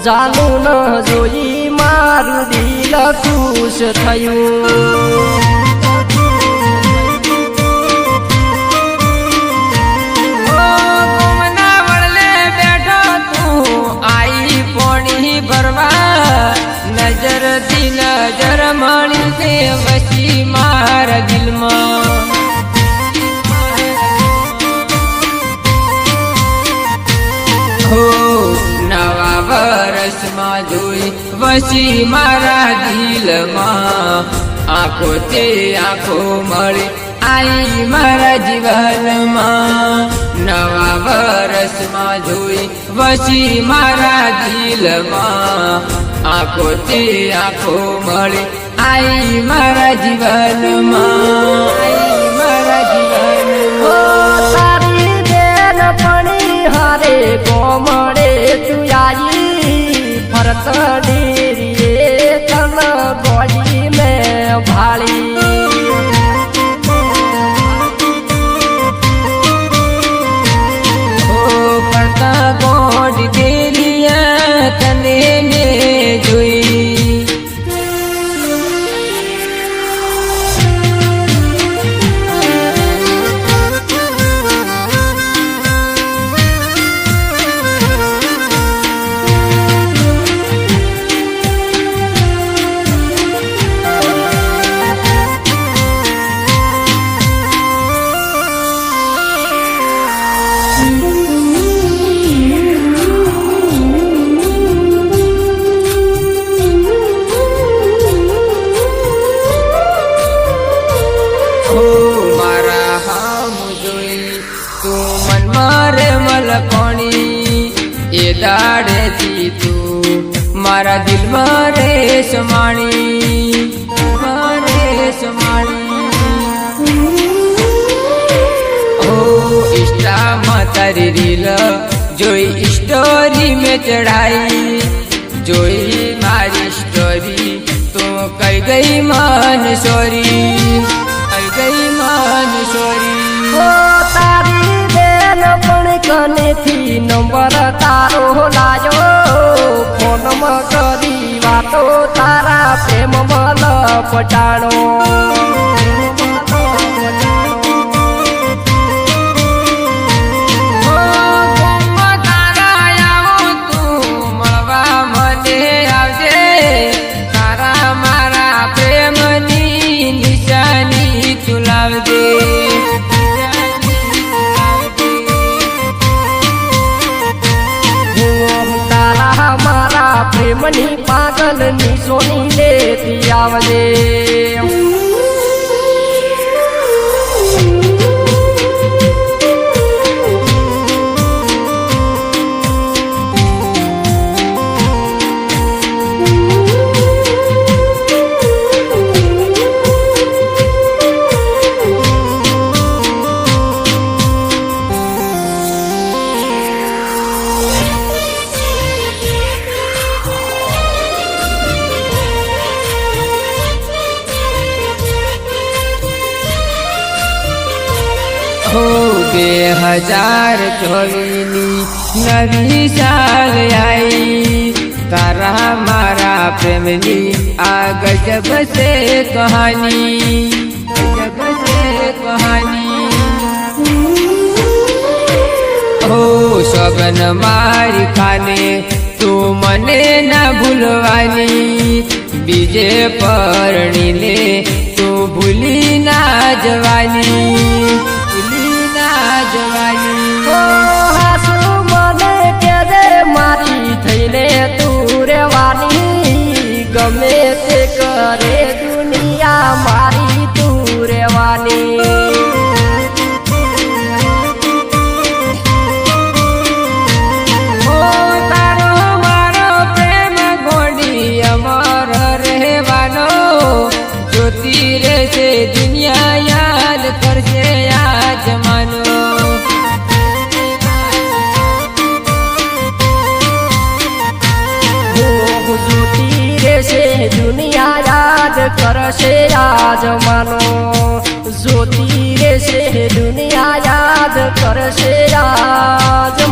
जानु न जोई मारू दिल खुश थयो नजर दी नजर मणी से वसी मार दिल में हो नवा वर्ष में जोई वसी मारा दिल में आँखो ते आँखो मળી आई मारा जीवन में नवा वर्ष में जोई वसी मारा दिल में आँखो ते आँखो मળી आई मारा जीवन में आई मारा जीवन हो तारी बेन पणी हरे कोमड़े तू आई भरत डेरिए तन गोली में भाली हो पड़ता गोड डेरिया तने ने जोई दाड़े थी तू मारा दिल मारे समाणी ओ इष्टा मातारी रील जोई स्टोरी में चढ़ाई जोई मारी स्टोरी तो कई गई मान सोरी कई गई मान सोरी हो तारी बेन पण कने थी नंबर तारो लायो फोन में करी वातो तारा प्रेम मल पटाणो प्रेमनी पागल नी सोनी लेती आवजे हो 2024 नवी साल आई तारा मारा प्रेमनी आ गजब से कहानी हो सगन मारी खाने तू मने न भूलवानी बीजे परणी तू भूली ना जवानी हो हासु मने के दे मारी थईले तू रेवानी गमे ते करे જોતી રહેશે દુનિયા યાદ કરશે આજ